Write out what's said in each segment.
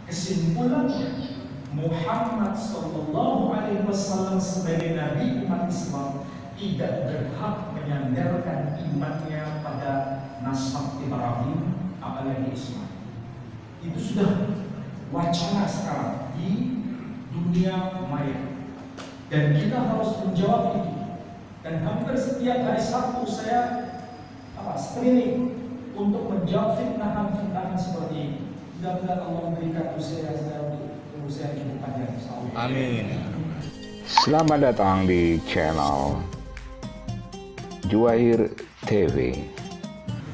Kesimpulannya, Muhammad Sallallahu Alaihi Wasallam sebagai Nabi umat Islam tidak berhak menyandarkan imannya pada nasab Ibrahim, apalagi Islam. Itu sudah wacana sekarang di dunia maya, dan kita harus menjawab itu. Dan hampir setiap hari Sabtu saya streaming untuk menjawab fitnahan-fitnahan seperti ini. Mudah-mudahan Allah memberikan usia hidup panjang. Amin. Selamat datang di channel Juwair TV.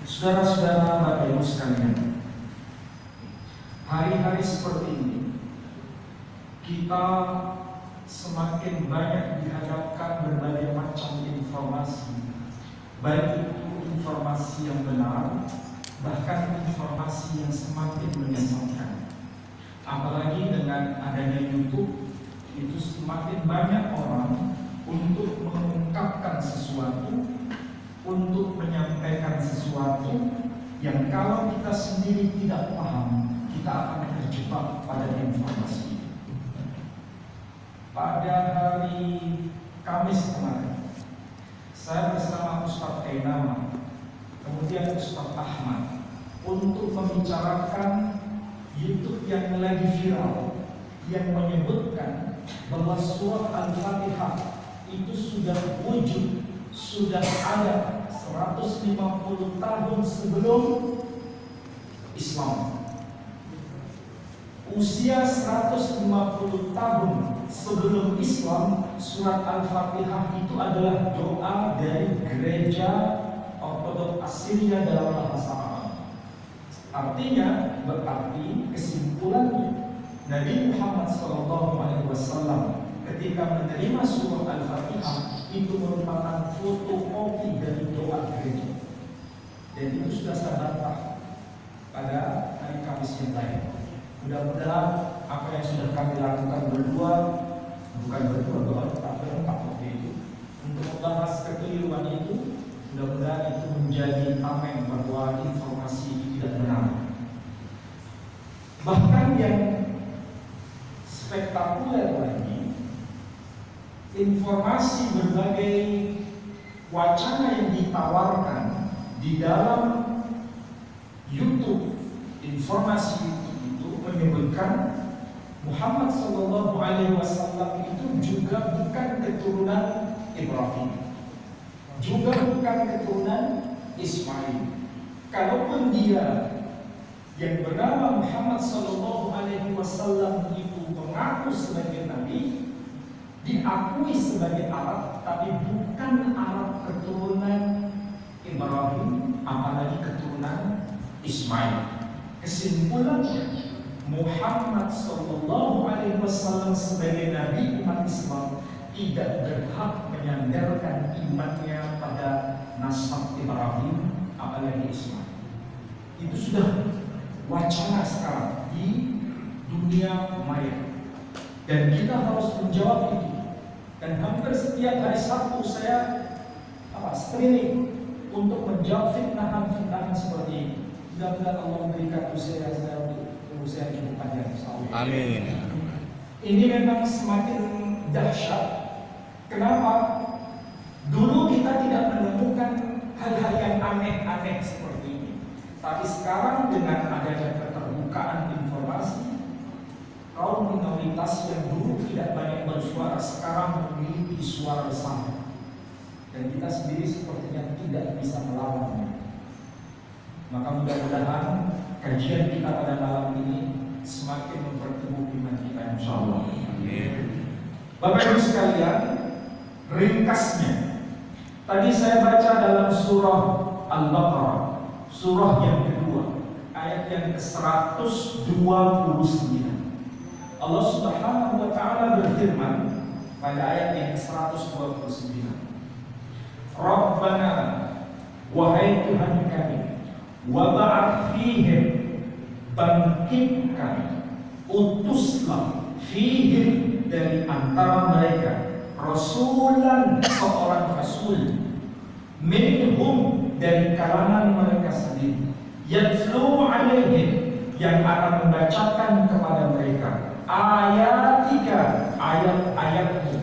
Saudara-saudara, Bapak Ibu sekalian, hari-hari seperti ini kita semakin banyak dihadapkan berbagai macam informasi, baik itu informasi yang benar, bahkan informasi yang semakin menyesatkan. Apalagi dengan adanya YouTube, itu semakin banyak orang untuk mengungkapkan sesuatu, untuk menyampaikan sesuatu yang kalau kita sendiri tidak paham, kita akan terjebak pada informasi. Pada hari Kamis kemarin, saya bersama Ustadz Ainama, kemudian Ustadz Ahmad, untuk membicarakan YouTube yang lagi viral, yang menyebutkan bahwa surah Al-Fatihah itu sudah wujud, sudah ada 150 tahun sebelum Islam. Usia 150 tahun sebelum Islam, surat Al-Fatihah itu adalah doa dari gereja Ortodoks Assyria dalam bahasa Arab. Artinya, berarti kesimpulannya, Nabi Muhammad SAW ketika menerima surah Al-Fatihah itu merupakan fotokopi dari doa gereja. Dan itu sudah saya bantah pada hari Kamis yang lain. Mudah-mudahan apa yang sudah kami lakukan doa tetap berempat waktu itu untuk membahas kekeliruan itu, mudah-mudahan itu menjadi tameng bahwa informasi tidak benar. Bahkan yang spektakuler lagi, informasi berbagai wacana yang ditawarkan di dalam YouTube, informasi itu menyebutkan Muhammad Sallallahu Alaihi Wasallam itu juga bukan keturunan Ibrahim, juga bukan keturunan Ismail. Kalaupun dia yang bernama Muhammad Sallallahu Alaihi Wasallam itu mengaku sebagai Nabi, diakui sebagai Arab, tapi bukan Arab keturunan Ibrahim, apalagi keturunan Ismail. Kesimpulannya, Muhammad Sallallahu Alaihi Wasallam sebagai Nabi umat Islam tidak berhak menyandarkan imannya pada nasab Ibrahim, apalagi Ismail. Itu sudah wacana sekarang di dunia maya, dan kita harus menjawab itu. Dan hampir setiap hari Sabtu saya streaming untuk menjawab fitnahan-fitnahan seperti ini. Mudah-mudahan Allah memberikan usia hidup panjang. Amin. Ini memang semakin dahsyat. Kenapa? Dulu kita tidak menemukan hal-hal yang aneh-aneh seperti ini. Tapi sekarang dengan adanya keterbukaan informasi, kaum minoritas yang dulu tidak banyak bersuara sekarang memiliki suara besar, dan kita sendiri sepertinya tidak bisa melawannya. Maka mudah-mudahan kajian kita pada malam ini semakin mempertemukan iman kita, insyaallah. Amin. Bapak Ibu sekalian, ringkasnya tadi saya baca dalam surah Al-Baqarah, surah yang kedua, ayat yang ke-129. Allah Subhanahu wa Ta'ala berfirman pada ayat yang ke-129, Rabbana, wahai Tuhan kami, wa ba'ath fihim, bangkitkan, utuslah fihim, dari antara mereka, rasulan, seorang rasul, minhum, dari kalangan mereka sendiri, yatlu alaihim, yang akan membacakan kepada mereka ayatika, ayat-ayatmu,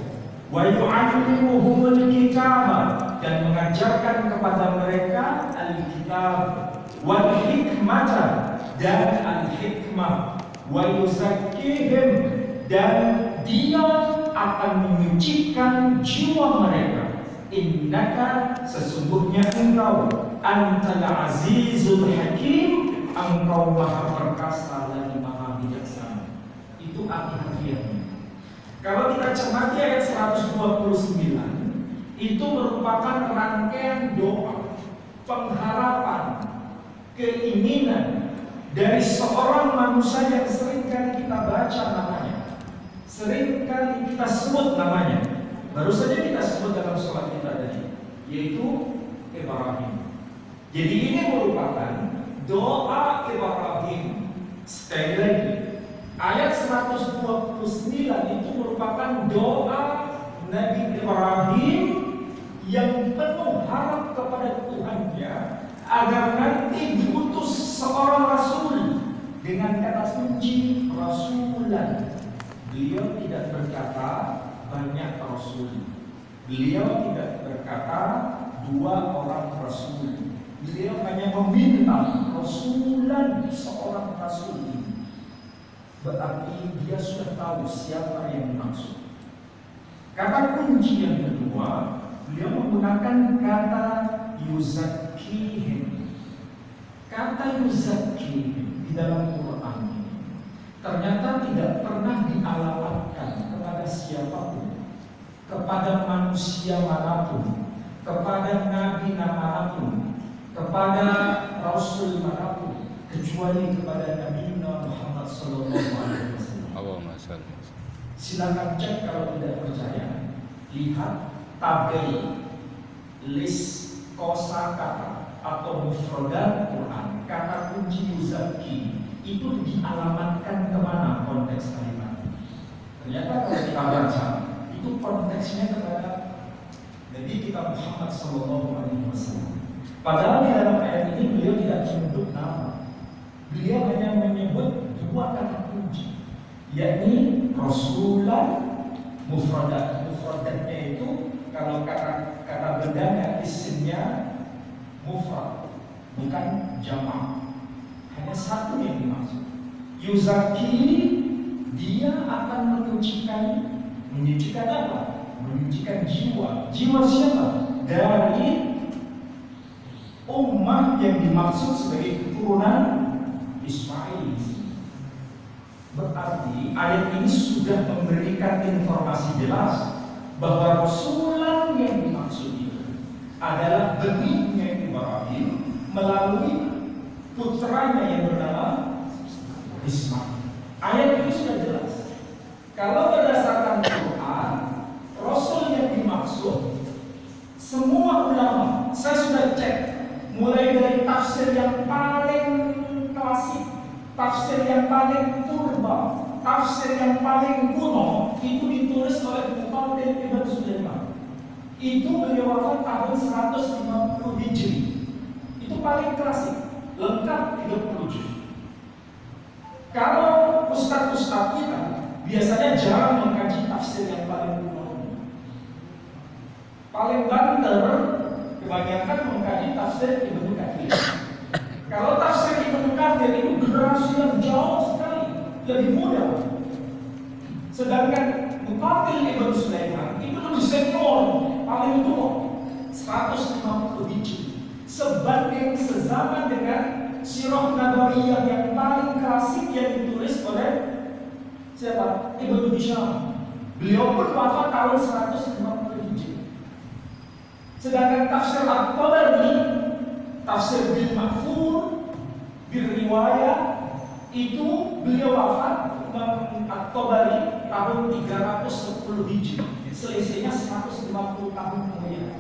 wa yu'allimuhumul kitaba, dan mengajarkan kepada mereka al-kitab, wal hikmata, dan al-hikmah, wa yuzakkihim, dan dia akan menyucikan jiwa mereka. Innaka, sesungguhnya engkau, antal azizul hakim, engkau maha perkasa lagi maha bijaksana. Itu arti harfiahnya. Kalau kita cermati ayat 129, itu merupakan rangkaian doa, pengharapan, keinginan dari seorang manusia yang seringkali kita baca namanya, seringkali kita sebut namanya. Baru saja kita sebut dalam sholat kita tadi, yaitu Ibrahim. Jadi ini merupakan doa Ibrahim. Sekali lagi, ayat 129 itu merupakan doa Nabi Ibrahim yang penuh harap kepada Tuhannya agar nanti diutus seorang rasul dengan kata kunci rasulan. Beliau tidak berkata banyak rasul. Beliau tidak berkata dua orang rasul. Beliau hanya meminta rasulan, seorang rasul ini. Berarti dia sudah tahu siapa yang dimaksud. Kata kunci yang kedua, beliau menggunakan kata yuzakkihim. Kata yuzakkihim di dalam Quran ini ternyata tidak pernah dialamatkan kepada siapapun, kepada manusia manapun, kepada nabi manapun, kepada rasul manapun, kecuali kepada Nabi Muhammad SAW. Silakan cek kalau tidak percaya. Lihat tabel list kosakata atau mufradat Quran, kata kunci yuzakki itu dialamatkan kemana konteks kalimat. Ternyata kalau kita baca itu konteksnya kepada Nabi kita Muhammad SAW. Padahal di dalam ayat ini beliau tidak menyebut nama. Beliau hanya menyebut dua kata kunci, yakni rasulan, mufradat. Mufradatnya itu kalau kata bendanya isimnya mufrad, bukan jamak. Hanya satu yang dimaksud. Yuzaki, dia akan menyucikan apa? Menyucikan jiwa. Jiwa siapa? Dari ummah yang dimaksud sebagai keturunan Ismail. Berarti ayat ini sudah memberikan informasi jelas bahwa rasulan yang dimaksud itu adalah benihnya Ibrahim melalui putranya yang bernama Ismail. Ayat ini sudah jelas. Kalau berdasarkan Quran, rasul yang dimaksud, semua ulama saya sudah cek, mulai dari tafsir yang paling klasik, tafsir yang paling purba, tafsir yang paling kuno, itu ditulis oleh Muhammad Ibn Sulaiman. Itu beliau wafat tahun 150 Hijri. Itu paling klasik, lengkap 30 juz. Kalau ustaz-ustaz kita biasanya jarang mengkaji tafsir yang paling kuno. Paling banter kebanyakan mengkaji tafsir Ibnu Katsir. Kalau tafsir Ibnu Katsir itu generasi yang jauh sekali lebih muda. Sedangkan Muqatil Ibn Sulaiman itu lebih senior, paling tua, 150 Hijri. Sebanding sezaman dengan Sirah Nabawiyah yang paling klasik yang ditulis oleh siapa? Ibnu Hisham. Beliau pun wafat tahun 150 Hijri. Sedangkan tafsir At-Tabari, tafsir Bil Mahfur, Bil Riwayah, itu beliau wafat At-Tabari tahun 310 Hijri. Selisihnya 150 tahun kemudian.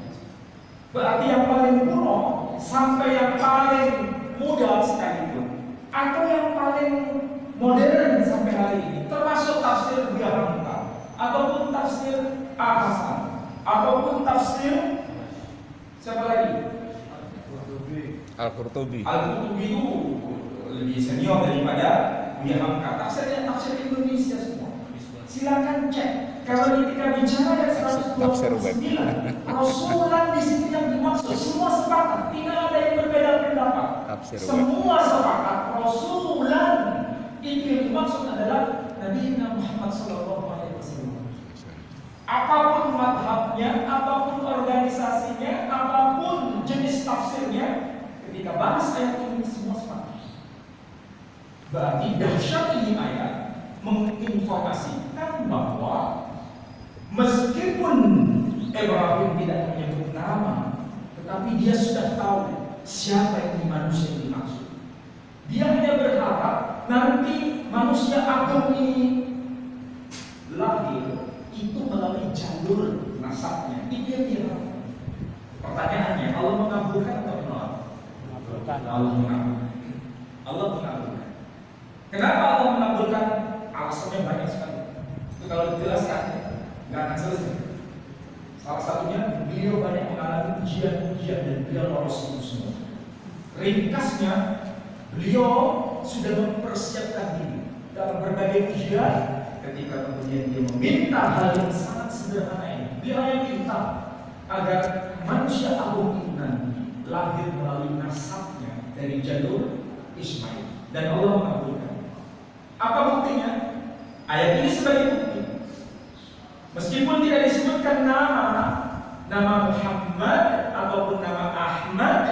Berarti yang paling kuno sampai yang paling muda sekalipun, atau yang paling modern sampai hari ini, termasuk tafsir Buya Hamka, ataupun tafsir Al-Hasan, ataupun tafsir siapa lagi? Al-Qurtubi. Al-Qurtubi itu lebih senior daripada Buya Hamka. Tafsir Indonesia semua. Silakan cek. Kalau ketika bicara ayat 129, Rasulan di sini yang dimaksud semua sepakat, tidak ada yang berbeda pendapat. Semua sepakat Rasulan itu yang dimaksud adalah Nabi Muhammad SAW. Apapun madhabnya, apapun organisasinya, apapun jenis tafsirnya, ketika bahas ayat ini semua sepakat. Berarti dahsyat ini ayat menginformasikan bahwa meskipun Ibrahim tidak menyebut nama, tetapi dia sudah tahu siapa ini manusia yang dimaksud. Dia hanya berharap nanti manusia agung ini lahir itu melalui jalur nasabnya. Itu yang dia harapkan. Pertanyaannya, Allah mengabulkan atau menolak? Allah mengabulkan. Allah mengabulkan. Kenapa Allah mengabulkan? Alasannya banyak sekali. Itu kalau dijelaskan nggak akan selesai. Salah satunya beliau banyak mengalami ujian-ujian dan beliau lolos itu semua. Ringkasnya, beliau sudah mempersiapkan diri dalam berbagai ujian. Ketika kemudian dia meminta hal yang sangat sederhana ini, dia hanya minta agar manusia agung itu nanti lahir melalui nasabnya dari jalur Ismail, dan Allah mengabulkan. Apa buktinya? Ayat ini sebagai bukti. Meskipun tidak disebutkan nama Muhammad ataupun nama Ahmad,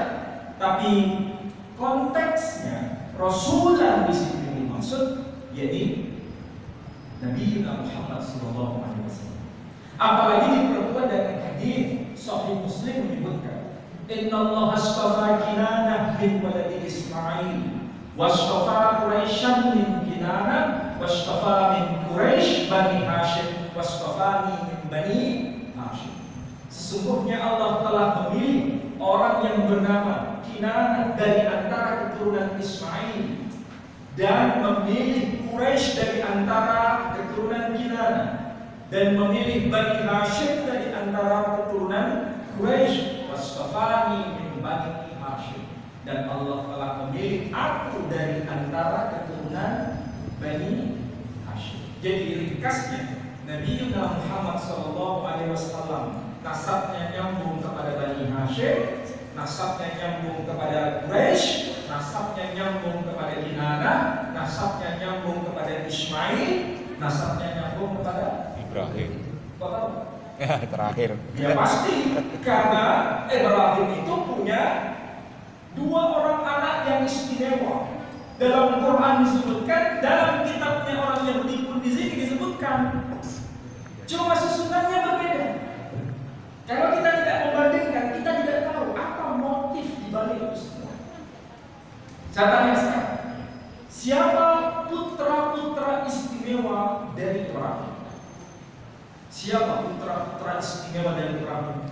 tapi konteksnya Rasulan di sini dimaksud, yaitu Nabi Muhammad SAW. Apalagi diperkuat dengan hadis Sahih Muslim menyebutkan, Inna Allah astafa Kinanah bin waladi Ismail, wastafa Quraisyan min Kinanah, wastafa min Quraisy bani Hashim, wastafani min bani Hashim. Sesungguhnya Allah telah memilih orang yang bernama Kinanah dari antara keturunan Ismail, dan memilih Quraisy dari antara keturunan Kinanah, dan memilih Bani Hashim dari antara keturunan Quraisy. Wastafani min Bani Hashim, dan Allah telah memilih aku dari antara keturunan Bani Hashim. Jadi ringkasnya, Nabi Muhammad SAW nasabnya nyambung kepada Bani Hashim, nasabnya nyambung kepada Quraisy, nasabnya nyambung kepada Kinanah, nasabnya nyambung kepada Ismail, nasabnya nyambung kepada Ibrahim. Bapak Terakhir. ya pasti, karena Ibrahim itu punya dua orang anak yang istimewa. Dalam Quran disebutkan, dalam kitabnya orang Yahudi pun di sini disebutkan. Cuma susunannya berbeda. Kalau kita tidak membandingkan, kita tidak tahu apa motif di balik itu semua. Catatan sekarang, siapa putra-putra istimewa dari Ibrahim? Siapa putra-putra istimewa dari Ibrahim?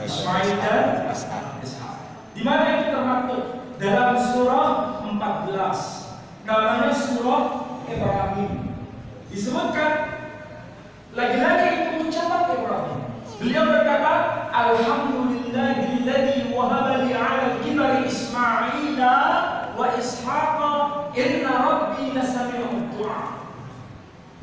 Ismail dan Ishak. Di mana itu termaktub? Dalam surah 14, namanya surah Ibrahim. Disebutkan lagi-lagi itu ucapan Ibrahim. Beliau berkata, Alhamdulillahilladzi wahaba li 'alal kibari Ismaila wa Ishaqa inna rabbi lasami'ud du'a.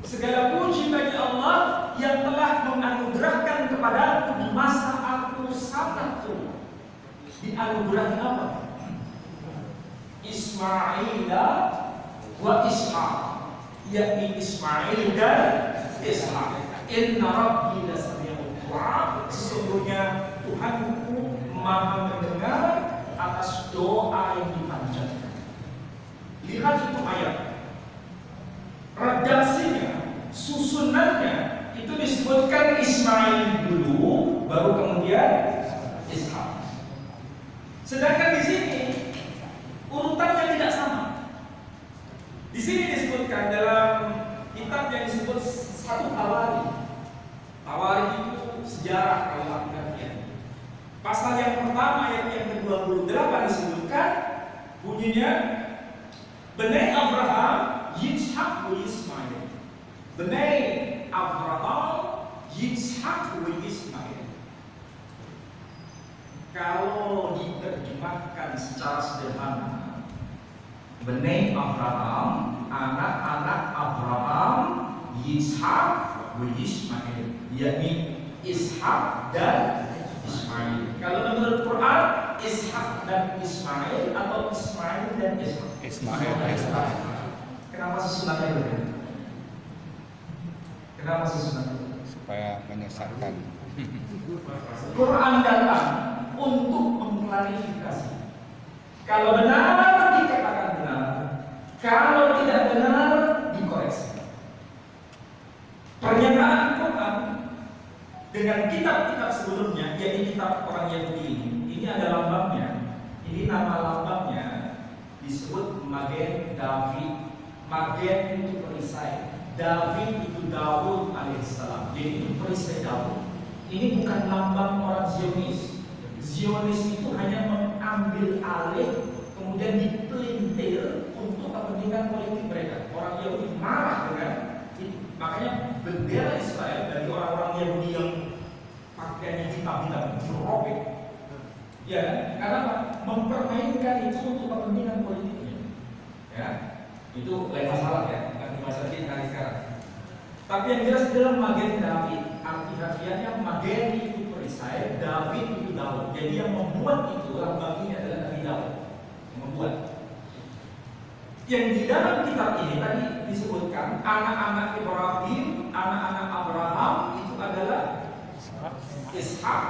Segala puji bagi Allah yang telah menganugerahkan kepadaku di masa aku sangat tua. Dianugerahi apa? Ismaila wa Ishaq, yakni Ismail dan Ishaq. Inna rabbi lasami'ud du'a. Sesungguhnya Tuhanku Maha mendengar atas doa yang dipanjatkan. Lihat itu ayat. Redaksinya, susunannya itu disebutkan Ismail dulu, baru kemudian Ishak. Sedangkan di sini urutannya tidak sama. Di sini disebutkan dalam kitab yang disebut satu Tawari. Tawari itu sejarah kalau artinya. Pasal yang pertama ayat yang ke-28 disebutkan bunyinya Bani Abraham Yitzhak wa Ismail. Bani Abraham Yitzhak wa Ismail. Kalau diterjemahkan secara sederhana, Bani Abraham, anak-anak Abraham, Ishak wa Ismail, yakni Ishak dan Ismail. Kalau menurut Quran, Ishak dan Ismail atau Ismail dan Ishak? Ismail. Kenapa susunannya berbeda? Kenapa susunannya? Supaya menyesatkan. Quran datang untuk mengklarifikasi. Kalau benar dikatakan benar, kalau tidak benar dikoreksi. Pernyataan Quran dengan kitab-kitab sebelumnya, yaitu kitab orang Yahudi ini ada lambangnya. Ini nama lambangnya disebut Magen David. Magen itu perisai, David itu Daud alaihissalam. Jadi itu perisai Daud. Ini bukan lambang orang Zionis. Zionis itu hanya mengambil alih, kemudian dipelintir untuk kepentingan politik mereka. Orang Yahudi marah dengan itu. Makanya bendera Israel dari orang-orang Yahudi yang pakaiannya hitam-hitam dirobek. Ya, karena mempermainkan itu untuk kepentingan politiknya. Ya, itu lain masalah ya, bukan masalah kita hari sekarang. Tapi yang jelas dalam Magen David, arti harfiahnya Magen itu perisai, David itu Daud. Jadi yang membuat itu lambangnya adalah Nabi Daud yang membuat. Yang di dalam kitab ini tadi disebutkan anak-anak Ibrahim, anak-anak Abraham itu adalah Ishak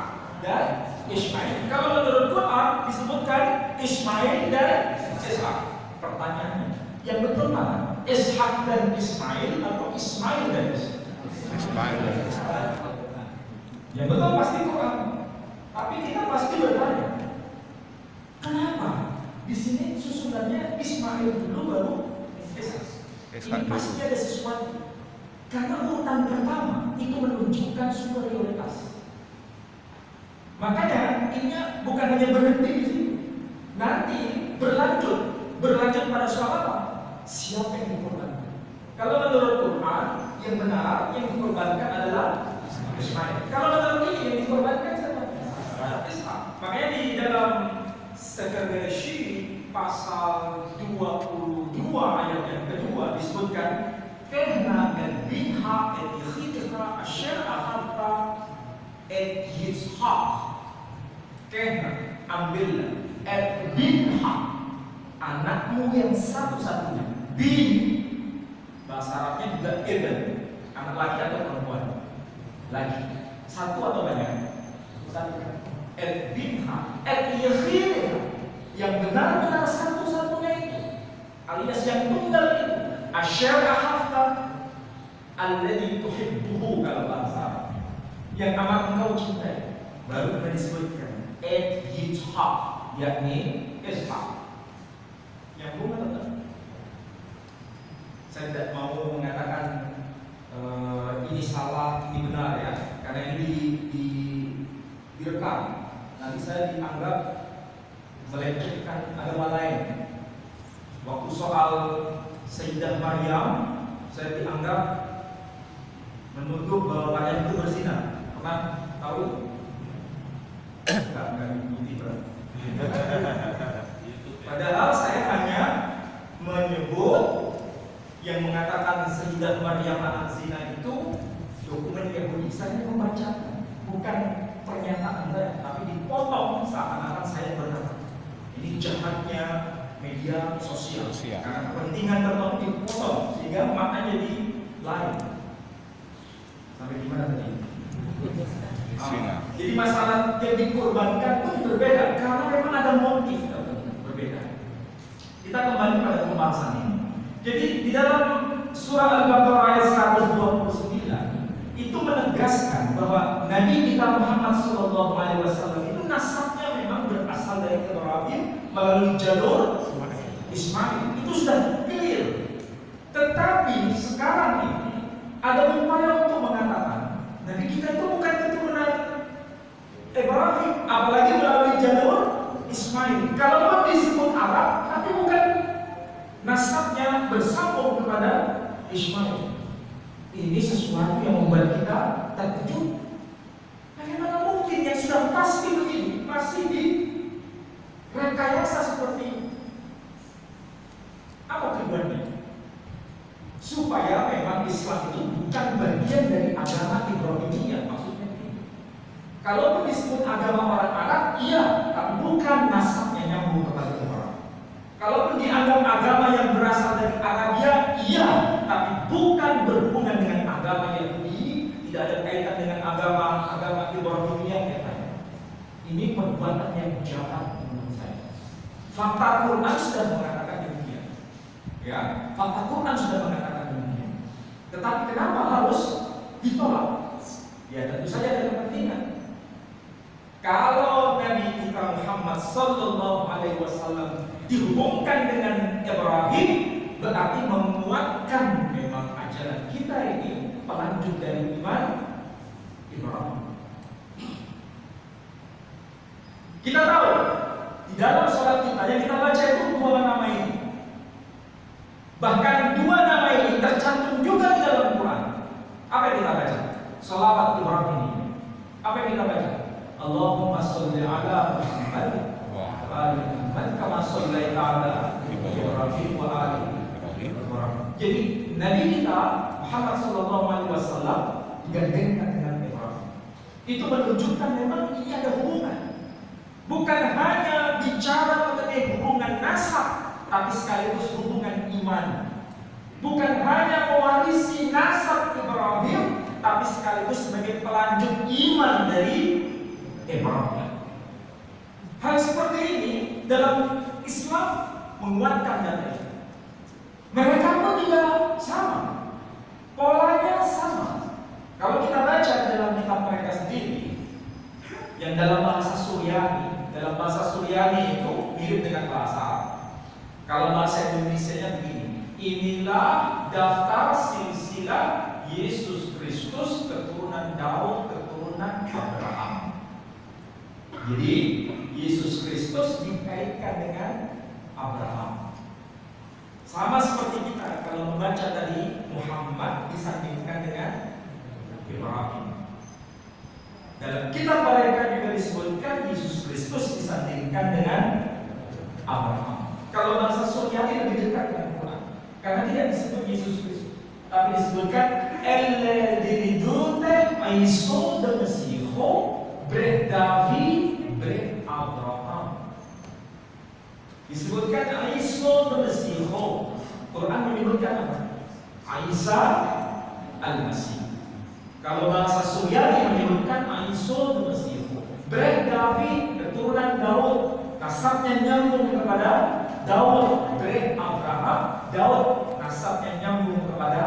dan Ismail. Kalau menurut Quran disebutkan Ismail dan Ishak. Pertanyaannya, yang betul mana? Ishak dan Ismail atau Ismail dan Ishak? Ismail. Yang betul pasti Quran. Tapi kita pasti bertanya, kenapa di sini susunannya Ismail dulu baru Ishak? Ini pasti ada sesuatu. Karena urutan pertama itu menunjukkan superioritas. Makanya ini bukan hanya berhenti di sini, nanti berlanjut pada soal apa? Siapa yang dikorbankan? Kalau menurut Quran yang benar yang dikorbankan adalah Ismail. Kalau menurut ini yang dikorbankan siapa? Ishak. Makanya di dalam Sefer Bereshit pasal 22 ayat yang kedua disebutkan karena binha et yichidha asher akhadta et Yitzhak. Karena ambillah et binha, anakmu yang satu-satunya. Bin bahasa Arabnya juga ibn, anak laki atau perempuan. Laki. Satu atau banyak? Satu. Et binha et yichidha, yang benar-benar satu-satunya itu, alias yang tunggal itu. Asher akhadta alladhi tuhibbuhu, kalau bahasa Arab, yang amat engkau cintai. Baru kita disebutkan et Yitzhak, yakni Ishak. Yang bunga tetap. Saya tidak mau mengatakan ini salah, ini benar ya, karena ini direkam. Nanti saya dianggap melecehkan agama lain. Waktu soal Sayyidah Maryam, saya dianggap menuduh bahwa Maryam itu berzina. Pernah tahu? Enggak diikuti berat. Padahal saya hanya menyebut yang mengatakan Sayyidah Maryam anak zina itu dokumen Yahudi. Saya membacakan, bukan pernyataan saya, tapi dipotong seakan-akan saya berkata. Ini jahatnya media sosial. Karena kepentingan tertentu dipotong sehingga maknanya jadi lain. Sampai di mana tadi? Jadi masalah yang dikorbankan pun berbeda karena memang ada motif berbeda. Kita kembali pada pembahasan ini. Jadi di dalam surah Al-Baqarah ayat 129 itu menegaskan bahwa Nabi kita Muhammad SAW itu nasabnya memang berasal dari Ibrahim melalui jalur Ismail. Itu sudah clear. Tetapi sekarang ini ada upaya untuk mengatakan Nabi kita itu bukan keturunan Ibrahim, apalagi melalui jalur Ismail. Kalau disebut Arab, tapi bukan nasabnya bersambung kepada Ismail. Ini sesuatu yang membuat kita terkejut. Bagaimana mungkin yang sudah pasti begini masih di rekayasa seperti ini? supaya memang Islam itu bukan bagian dari agama Ibrahimiyah. Maksudnya begini, kalaupun disebut agama orang Arab, iya, tapi bukan nasabnya nyambung kepada Ibrahim. Kalaupun dianggap agama yang berasal dari Arabia, iya, tapi bukan berhubungan dengan agama Yahudi, tidak ada kaitan dengan agama Ibrahimiyah katanya. Ini perbuatan yang jahat menurut saya. Fakta Quran sudah mengatakan demikian. Ya, fakta Quran sudah mengatakan demikian. Tetapi kenapa harus ditolak? Ya tentu saja ada kepentingan. Kalau Nabi kita Muhammad Sallallahu Alaihi Wasallam dihubungkan dengan Ibrahim, berarti menguatkan memang ajaran kita ini pelanjut dari iman Ibrahim. Kita tahu di dalam sholat kita yang kita baca itu dua nama ini. Bahkan dua nama ini tercantum juga di dalam Quran. Apa yang kita baca? Sholawat Ibrahim ini. Apa yang kita baca? Allahumma sholli ala Muhammad wa ali Muhammad kama shollaita ala Ibrahim wa ali Ibrahim. Jadi Nabi kita Muhammad sallallahu alaihi wasallam digandengkan dengan Ibrahim. Itu menunjukkan memang ini ada hubungan. Bukan hanya bicara mengenai hubungan nasab, tapi sekaligus hubungan iman. Bukan hanya mewarisi nasab Ibrahim, tapi sekaligus sebagai pelanjut iman dari Ibrahim. Hal seperti ini dalam Islam menguatkan data ini. Mereka pun juga sama, polanya sama. Kalau kita baca dalam kitab mereka sendiri, yang dalam bahasa Suryani itu mirip dengan bahasa Arab. Kalau bahasa Indonesianya begini, inilah daftar silsilah Yesus Kristus keturunan Daud, keturunan Abraham. Jadi Yesus Kristus dikaitkan dengan Abraham. Sama seperti kita kalau membaca tadi Muhammad disandingkan dengan Ibrahim. Dalam kitab mereka juga disebutkan Yesus Kristus disandingkan dengan Abraham. Kalau bahasa Suryani lebih dekat dengan Quran, karena tidak disebut Yesus Kristus, tapi disebutkan Eledidute Aiso de Mesiho Bre David Bre Abraham. Disebutkan Aiso de Mesiho. Quran menyebutkan apa? Isa Al-Masih. Kalau bahasa Suryani menyebutkan Aiso de Mesiho Bre David, keturunan Daud, nasabnya nyambung kepada Daud. Bre Abraham, Daud nasabnya nyambung kepada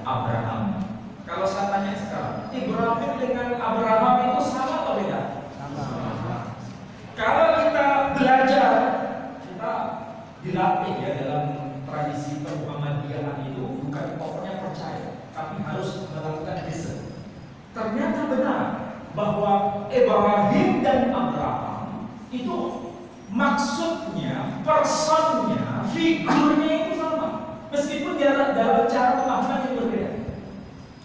Abraham. Kalau saya tanya sekarang, Ibrahim dengan Abraham itu sama atau beda? Sama. Kalau kita belajar, kita dilatih ya dalam tradisi Muhammadiyahan itu bukan pokoknya percaya, tapi harus melakukan riset. Ternyata benar bahwa Ibrahim dan Abraham itu maksudnya, personnya, figurnya itu sama. Meskipun dia dalam cara pemahaman yang berbeda,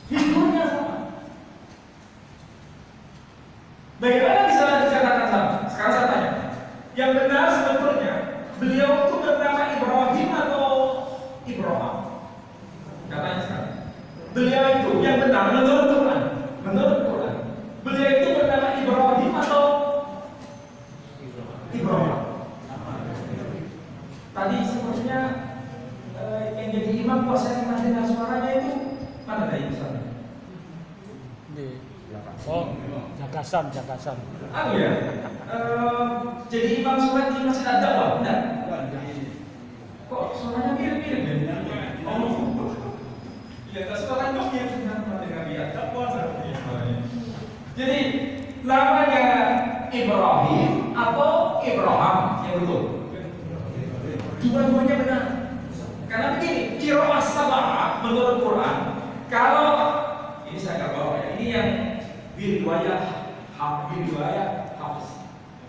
figurnya sama. Bagaimana bisa dikatakan sama? Sekarang saya tanya, yang benar sebetulnya beliau itu bernama Ibrahim atau Ibrahim? Katanya sekarang, beliau itu yang benar menurut Quran. Menurut Quran, beliau itu bernama Ibrahim atau Ibrahim? Tadi sepertinya yang jadi imam kok saya pernah dengar suaranya itu mana tadi misalnya? Oh, Jagasan. Ya. Jadi imam sholat di Masjid Ad-Dawah, benar? Kok suaranya mirip-mirip ya? Oh, ya, suara dong yang pernah dengar di Ad-Dawah seperti suaranya. Jadi namanya Ibrahim atau Ibrahim yang betul? Dua-duanya benar. Karena begini, qiraah sab'ah menurut Quran, kalau ini saya nggak bawa ya, ini yang di riwayat Hafiz,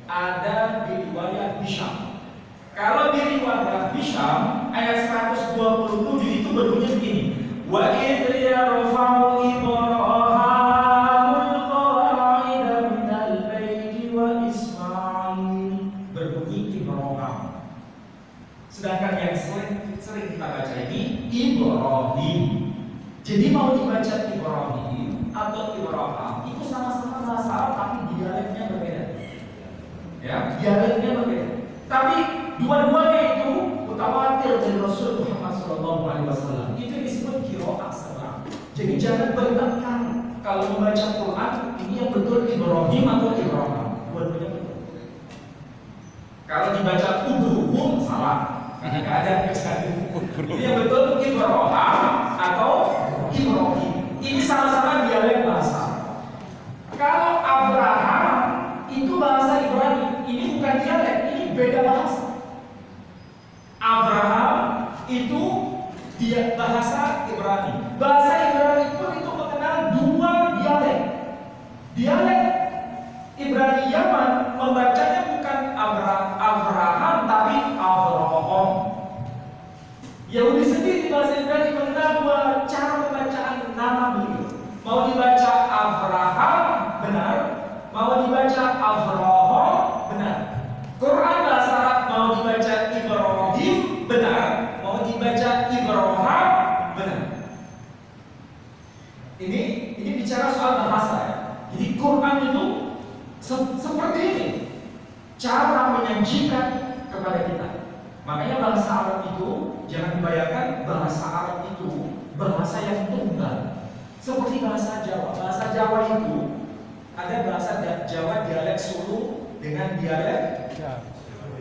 ada di riwayat Hisham. Kalau di riwayat Hisham ayat 127 itu berbunyi begini, wa idh yarfa'u Ibrahimul qawa'ida minal baiti wa Ismail, berbunyi Ibrahim. Sedangkan yang sering kita baca ini Ibrahim. Jadi mau dibaca Ibrahim atau Ibrahim itu sama-sama bahasa Arab tapi dialeknya berbeda. Ya, dialeknya berbeda. Tapi dua-duanya itu mutawatir dari Rasul Muhammad SAW. Itu disebut qiraat sab'ah. Jadi jangan bertengkar kalau membaca Quran ini yang betul Ibrahim atau Ibrahim. Dua-duanya betul. Kalau dibaca udruhum salah. Nggak ada kejadian. Ini yang betul Ibrahim atau Ibrahim. Ini sama-sama dialek bahasa. Kalau Abraham itu bahasa Ibrani. Ini bukan dialek, ini beda bahasa. Abraham itu dia bahasa Ibrani. Bahasa Ibrani pun itu mengenal dua dialek. Dialek Ibrani Yaman membacanya bukan Abraham tapi Abraham. Yahudi sendiri bahasa Ibrani mengenal dua cara pembacaan nama beliau. Mau dibaca Abraham benar, mau dibaca Abraham benar. Quran bahasa Arab mau dibaca Ibrahim benar, mau dibaca Ibrahim benar. Ini bicara soal bahasa ya. Jadi Quran itu seperti ini cara menyajikan kepada kita. Makanya bahasa Arab itu jangan dibayangkan bahasa Arab itu bahasa yang tunggal. Seperti bahasa Jawa. Bahasa Jawa itu ada bahasa Jawa dialek Solo dengan dialek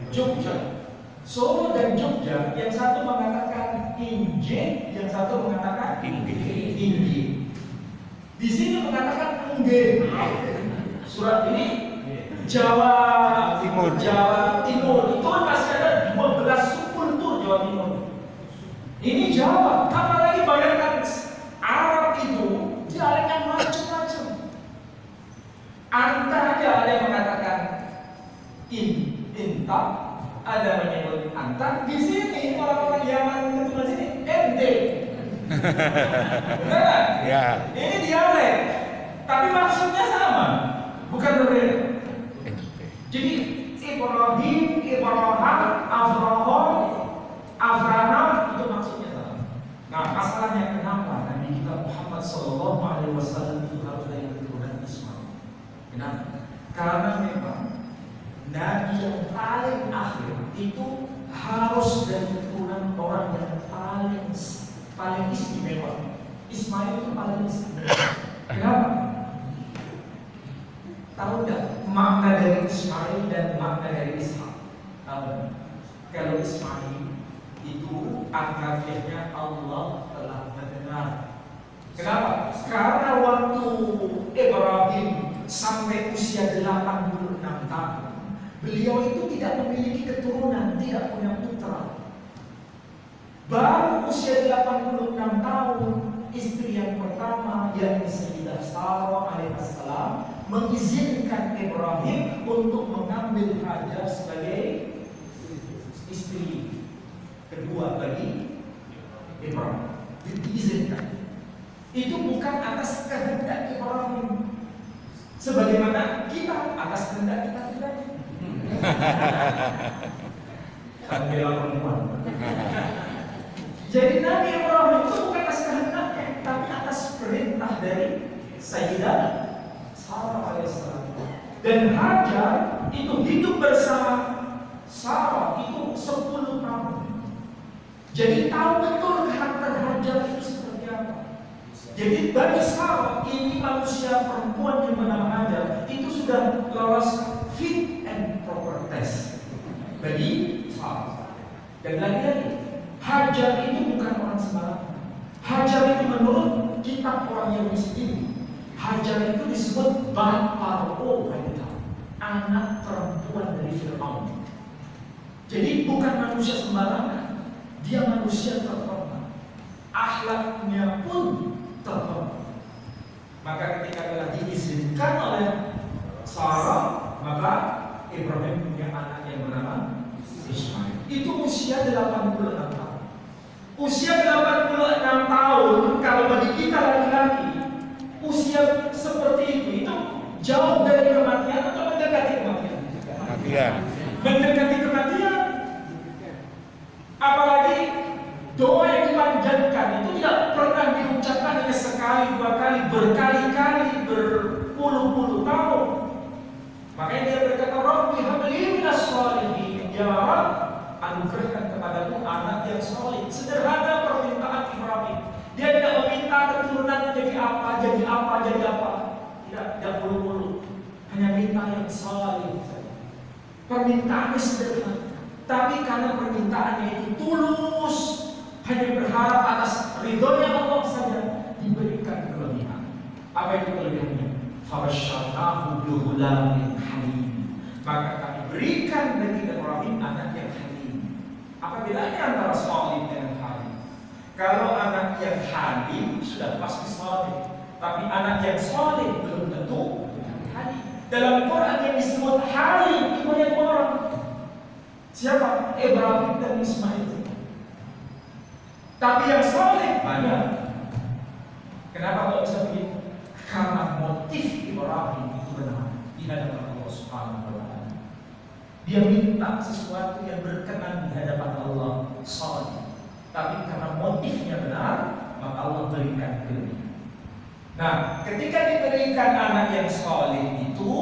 Jogja. Solo dan Jogja yang satu mengatakan inje, yang satu mengatakan inggi. Di sini mengatakan engge. Surat ini Jawa Timur. Jawa Timur itu masih ada 12 subkultur Jawa Timur. Ini Jawa. Apalagi bayangkan Arab itu dialeknya macam-macam. Anta aja ada yang mengatakan inta, ada menyebut anta. Di sini orang-orang Yaman keturunan sini ente. Benar kan? Ya. Ini dialek, tapi maksudnya sama, bukan berbeda. Jadi Ibrahim, Abraham itu maksudnya sama. Nah, masalahnya kenapa Nabi kita Muhammad SAW itu harus dari keturunan Ismail? Kenapa? Karena memang Nabi yang paling akhir itu harus dari keturunan orang yang paling istimewa. Ismail itu paling istimewa. Kenapa? Tahu nggak makna dari Ismail dan makna dari Ishak? Kalau Ismail itu akhirnya Allah telah mendengar. Kenapa? Karena waktu Ibrahim sampai usia 86 tahun, beliau itu tidak memiliki keturunan, tidak punya putra. Baru usia 86 tahun, istri yang pertama yakni Sayyidah Sarah alaihissalam mengizinkan Ibrahim untuk mengambil Hajar sebagai istri kedua bagi Ibrahim. Diizinkan. Itu bukan atas kehendak Ibrahim, sebagaimana kita atas kehendak kita pribadi. Sambil perempuan. Jadi Nabi Ibrahim itu bukan atas kehendaknya, tapi atas perintah dari Sayyidah Sarah alaihissalam. Dan Hajar itu hidup bersama Sarah itu 10 tahun. Jadi tahu betul karakter Hajar itu seperti apa. Jadi bagi Sarah ini manusia perempuan yang bernama Hajar itu sudah lolos fit and proper test bagi Sarah. Dan lagi-lagi Hajar itu bukan orang sembarangan. Hajar itu menurut kitab orang Yahudi sendiri, Hajar itu disebut Bat Paro, anak perempuan dari Fir'aun. Jadi bukan manusia sembarangan, dia manusia terhormat. Akhlaknya pun terhormat. Maka ketika telah diizinkan oleh Sarah, maka Ibrahim punya anak yang bernama Ismail. Itu usia 86 tahun. Usia 86 tahun kalau bagi kita laki-laki, usia seperti itu jauh dari kematian atau mendekati kematian? Kematian. Mendekati kematian. Apalagi doa yang dipanjatkan itu tidak pernah diucapkan sekali, dua kali, berkali-kali, berpuluh-puluh tahun. Makanya dia berkata, Rabbi habli minas sholihin. Ya Rabb, anugerahkan kepadaku anak yang soleh. Sederhana permintaan Ibrahim. Dia tidak meminta keturunan jadi apa, jadi apa, jadi apa. Tidak bulu-bulu. Hanya minta yang soleh saja. Permintaannya sederhana. Tapi karena permintaannya itu tulus, hanya berharap atas ridhonya Allah saja, diberikan kelebihan. Apa itu kelebihannya? Fabasyarnahu bighulamin halim. Maka kami berikan bagi Ibrahim anak yang halim. Apa bedanya antara salih dengan halim? Kalau anak yang halim sudah pasti salih, tapi anak yang salih belum tentu halim. Dalam Quran yang disebut halim itu banyak orang. Siapa? Ibrahim dan Ismail. Tapi yang salih banyak. Kenapa kok bisa begitu? Karena motif Ibrahim itu benar di hadapan Allah Subhanahu wa Ta'ala. Dia minta sesuatu yang berkenan di hadapan Allah salih. Tapi karena motifnya benar, maka Allah berikan kelebihan. Nah, ketika diberikan anak yang salih itu,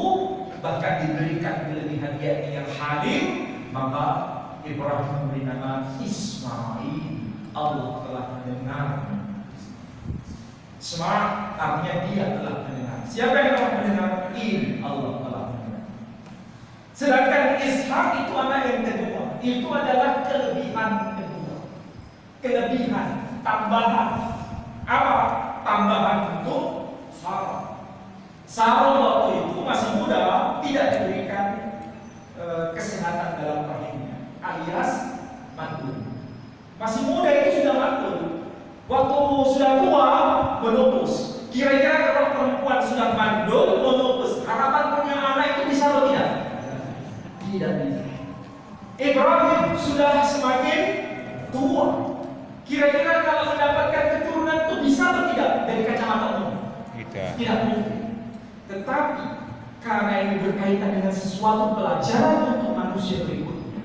bahkan diberikan kelebihan yakni yang halim, maka Ibrahim memberi nama Ismail. Allah telah mendengar. Ismail artinya dia telah mendengar. Siapa yang telah mendengar? Allah telah mendengar. Sedangkan Ishak itu anak yang kedua. Itu adalah kelebihan kedua. Kelebihan, tambahan. Apa? Tambahan untuk Sarah. Sarah waktu itu masih muda, tidak diberikan kesehatan dalam rahimnya, alias mandul. Masih muda itu sudah mandul. Waktu sudah tua, menopause. Kira-kira kalau perempuan sudah mandul, menopause, harapan punya anak itu bisa atau tidak? Tidak bisa. Ibrahim sudah semakin tua. Kira-kira kalau mendapatkan keturunan itu bisa atau tidak dari kacamata umum? Tidak mungkin. Tetapi karena ini berkaitan dengan sesuatu pelajaran untuk manusia berikutnya,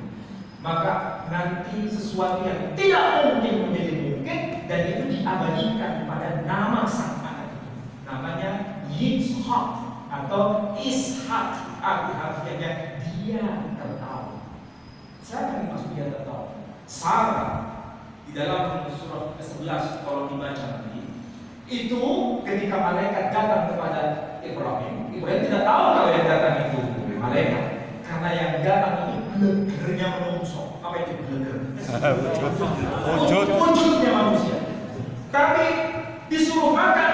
maka nanti sesuatu yang tidak mungkin menjadi mungkin, dan itu diabadikan pada nama sang anak itu. Namanya Yitzhak atau Ishak. Arti harfiahnya dia tertawa. Siapa yang maksud dia tertawa? Sarah di dalam surah ke-11 kalau dibaca nanti, itu ketika malaikat datang kepada Ibrahim tidak tahu kalau yang datang itu malaikat, karena yang datang itu blegernya menungso. Apa itu bleger? Wujudnya manusia. Tapi disuruh makan,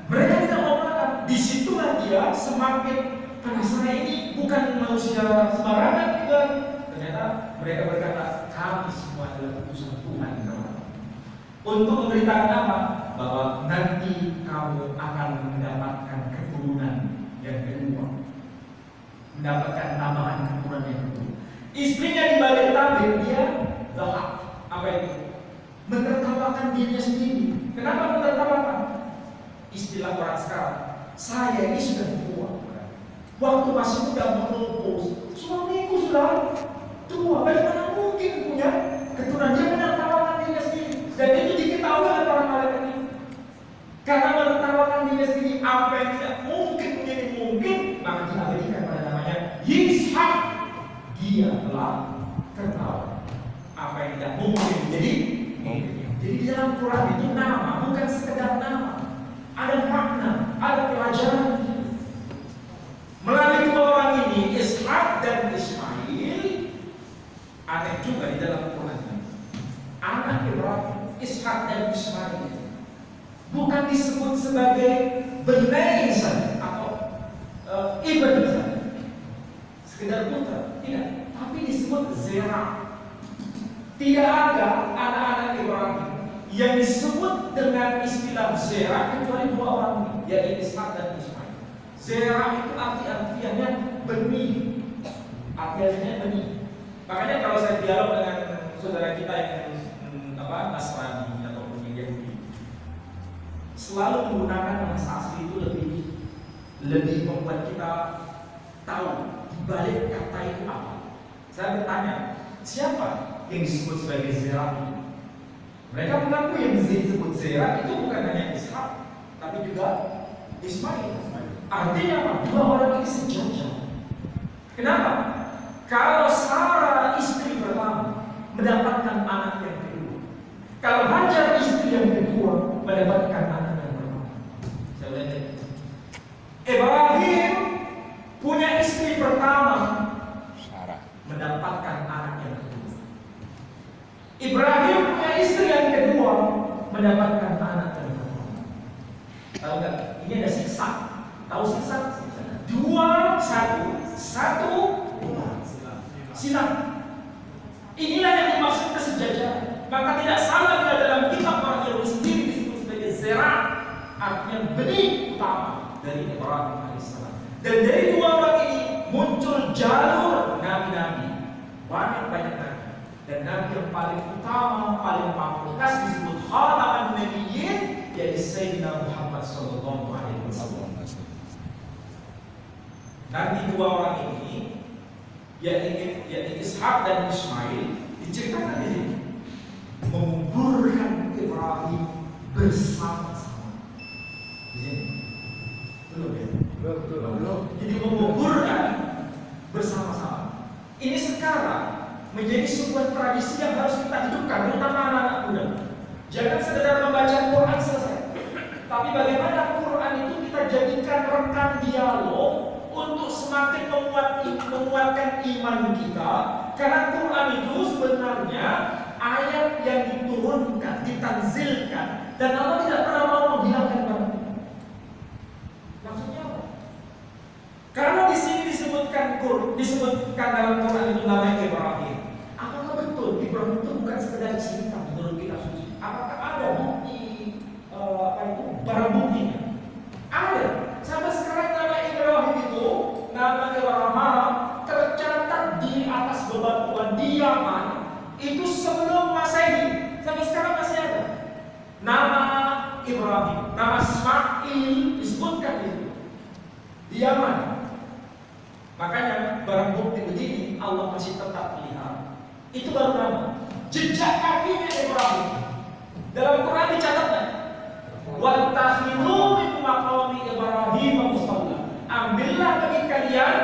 mereka tidak mau makan. Disitulah dia semakin penasaran, ini bukan manusia sembarangan juga. Ternyata mereka berkata, kami semua adalah utusan Tuhan untuk memberitakan apa? Bahwa nanti kamu akan mendapatkan keturunan yang kedua, mendapatkan tambahan keturunan yang kedua. Istrinya di balik tabir dia zahak. Apa itu? Menertawakan dirinya sendiri. Kenapa menertawakan? Istilah orang sekarang, saya ini sudah tua. Waktu masih muda menopause, suamiku sudah tua. Bagaimana mungkin punya keturunan? Dia menertawakan dirinya sendiri. Dan itu diketahui oleh para malaikat ini. Karena menertawakan dirinya sendiri, apa yang tidak mungkin menjadi mungkin, maka diabadikan pada namanya Yitzhak. Dia telah tertawa. Apa yang tidak mungkin menjadi mungkin. Jadi di dalam Quran itu nama bukan sekedar nama, ada makna, ada pelajaran. Melalui dua orang ini, Ishak dan Ismail, aneh juga di dalam Quran ini. Anak Ibrahim, Ishak dan Ismail bukan disebut sebagai benain saja atau ibn saja, sekedar putra, tidak, tapi disebut zera. Tidak ada anak-anak Ibrahim yang disebut dengan istilah zera kecuali dua orang ini, yaitu Ishak dan Ismail. Zera itu artinya benih, artinya benih. Makanya kalau saya dialog dengan saudara kita yang Nasrani ataupun Yahudi, selalu menggunakan bahasa asli itu lebih membuat kita tahu di balik kata itu apa. Saya bertanya, siapa yang disebut sebagai zera itu? Mereka mengaku yang disebut zera itu bukan hanya Ishak, tapi juga Ismail. Artinya apa? Dua orang ini sejajar. Kenapa? Kalau Sarah istri pertama mendapatkan anak yang kedua, kalau Hajar istri yang kedua mendapatkan anak yang pertama. Saya lihat. Ibrahim punya istri pertama, Sarah. mendapatkan anak yang kedua. Ibrahim punya istri yang kedua, mendapatkan anak yang kedua. Tahu nggak? Ini ada siksa. Tahu siksa? Dua, satu, silam. Inilah yang dimaksud kesejajaran. Maka tidak salah bila dalam kitab orang Yahudi sendiri disebut sebagai zera, artinya benih utama dari Ibrahim alaihissalam. Dan dari dua orang ini muncul jalur nabi-nabi, banyak nabi. Dan nabi yang paling utama, paling pamungkas disebut khataman nabiyyin, yaitu Sayyidina Muhammad sallallahu alaihi wasallam. Nanti dua orang ini, yaitu Ishak dan Ismail, diceritakan di sini menguburkan Ibrahim bersama-sama. Di sini belum ya? Belum. Jadi menguburkan bersama-sama. Ini sekarang menjadi sebuah tradisi yang harus kita hidupkan, terutama anak-anak muda. Jangan sekedar membaca Quran selesai, tapi bagaimana Quran itu kita jadikan rekan dialog untuk semakin menguatkan iman kita. Karena Quran itu sebenarnya ayat yang diturunkan, ditanzilkan, dan Allah tidak pernah mau menghilangkan barang itu. Maksudnya apa? Karena di sini disebutkan dalam Quran itu namanya Ibrahim. Apakah betul Ibrahim itu bukan sekedar cerita menurut kitab suci? Apakah ada bukti barang buktinya? Ada. Sampai sekarang nama Ibrahim itu, nama Ibrahim tercatat di atas bebatuan di Yaman itu sebelum Masehi. Sampai sekarang masih ada. Nama Ibrahim, nama Ismail disebutkan itu di Yaman. Makanya barang bukti begini Allah masih tetap lihat. Itu baru nama. Jejak kakinya Ibrahim. Dalam Quran dicatatnya. Wattakhidhu min maqami Ibrahim musalla. Ambillah bagi kalian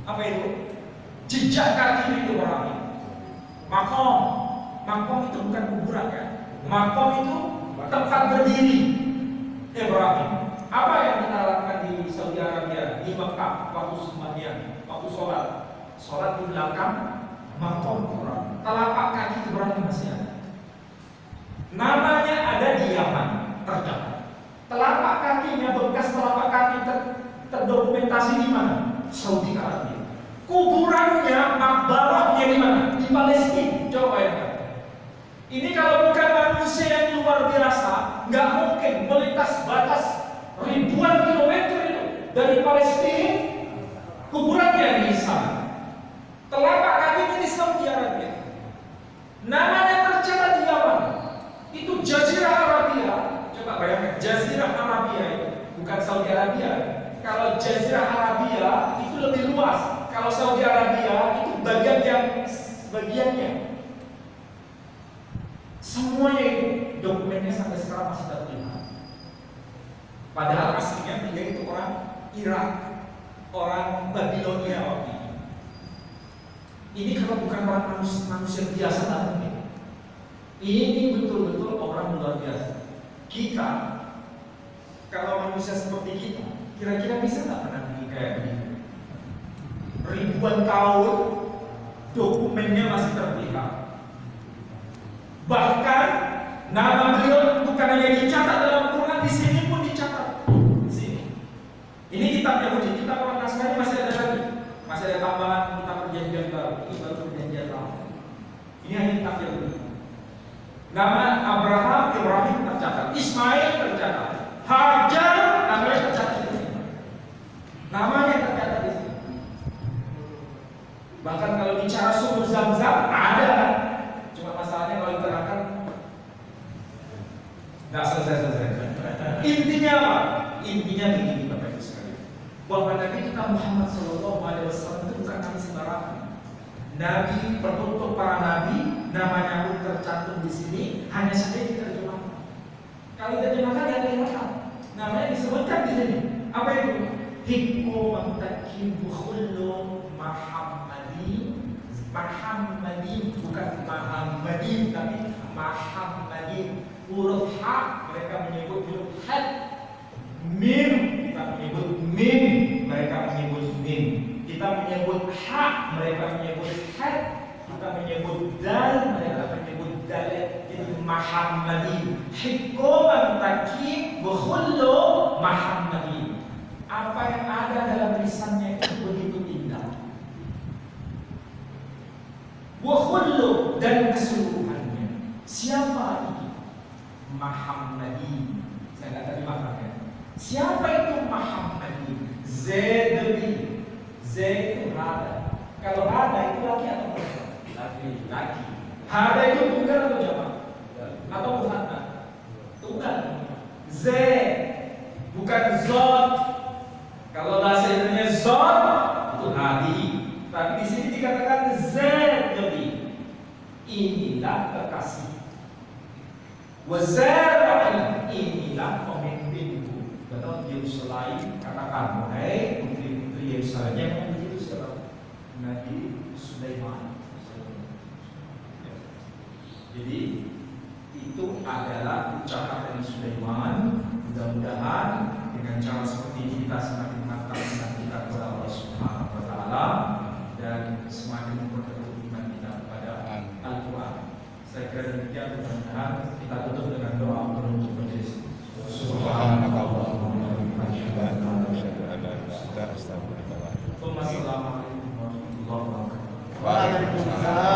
apa itu? Jejak kaki Ibrahim. Makom itu bukan kuburan ya. Makom itu tempat berdiri Ibrahim. Apa yang kita lakukan di Saudi Arabia, di Mekah waktu sembahyang, waktu sholat di belakang makom Ibrahim. Telapak kaki Ibrahim masih ada. Namanya ada di Yaman tercatat. Telapak kakinya, bekas telapak kaki terdokumentasi di mana? Saudi Arabia. Kuburannya, makbarahnya di mana? Di Palestina. Coba bayangkan. Ini kalau bukan manusia yang luar biasa, nggak mungkin melintas batas ribuan kilometer itu dari Palestina. Kuburannya di sana. Telapak kakinya di Saudi Arabia. Namanya tercatat di Yaman. Itu Jazirah Arabia. Coba bayangkan, Jazirah Arabia itu bukan Saudi Arabia. Kalau Jazirah Arabia itu lebih luas. Kalau Saudi Arabia itu bagiannya. Semuanya itu dokumennya sampai sekarang masih terlihat. Padahal aslinya dia itu orang Irak, orang Babilonia waktu itu. Ini kalau bukan orang manusia biasa datang. Ini betul-betul orang luar biasa. Kita, kalau manusia seperti kita, kira-kira bisa nggak menandingi kayak begini? Ribuan tahun, dokumennya masih terlihat. Bahkan nama beliau bukan hanya dicatat dalam Quran, di sini pun dicatat. Di sini. Ini kitab Yahudi, kitab orang Nasrani masih ada lagi, masih ada tambahan kitab perjanjian baru. Ini baru perjanjian lama. Ini hanya kitab Yahudi. Nama Abraham, Ibrahim tercatat, Ismail tercatat, Hajar namanya tercatat di sini. Namanya tercatat di sini. Bahkan kalau bicara sumber Zam-Zam ada, cuma masalahnya kalau diterangkan nggak selesai. Intinya apa? Intinya begini Bapak Ibu sekalian, bahwa Nabi kita Muhammad SAW itu bukan nabi sembarangan. Nabi penutup para nabi, namanya pun tercantum di sini, hanya saja diterjemahkan. Kalau diterjemahkan ya kelihatan. namanya disebutkan di sini. Apa itu? Hikmah takibu khullu Muhammadi. Muhammadi bukan Muhammadi tapi Muhammadi. Huruf H mereka menyebut huruf H. Mim kita menyebut mim, mereka menyebut mim. Kita menyebut H, mereka menyebut H. Kita menyebut dal, mereka menyebut dal. Itu Muhammadi. Hikmah takibu khullu Muhammadi. Apa yang ada dalam lisannya itu begitu indah. Wa khullu dan keseluruhannya. Siapa itu? Muhammadi. Saya nggak tadi makan. Siapa itu Muhammadi? Z lebih. Z itu hada. Kalau hada itu laki atau perempuan? Laki. Hada itu tunggal atau jamak? Atau musanna? Tunggal. Z bukan zot. Kalau bahasa Indonesia zot itu hadi. Tapi di sini dikatakan Z lebih. Inilah kekasih. Wazara'in, inilah pemimpinku. Betul, Yerusalem katakan, hai putri-putri Yerusalem. Yang ngomong begitu siapa? Nabi Sulaiman. Jadi itu adalah ucapan dari Sulaiman. Mudah-mudahan dengan cara seperti ini kita semakin mantap dengan kita kepada Allah Subhanahu Wa Taala dan semakin memperteguh iman kita kepada Al-Quran. Saya kira demikian, mudah-mudahan kita tutup dengan doa penutup majelis. Subhanakallahumma wa bihamdika asyhadu an la ilaha illa anta astaghfiruka wa atubu ilaik. Wassalamualaikum warahmatullahi wabarakatuh. Waalaikumsalam.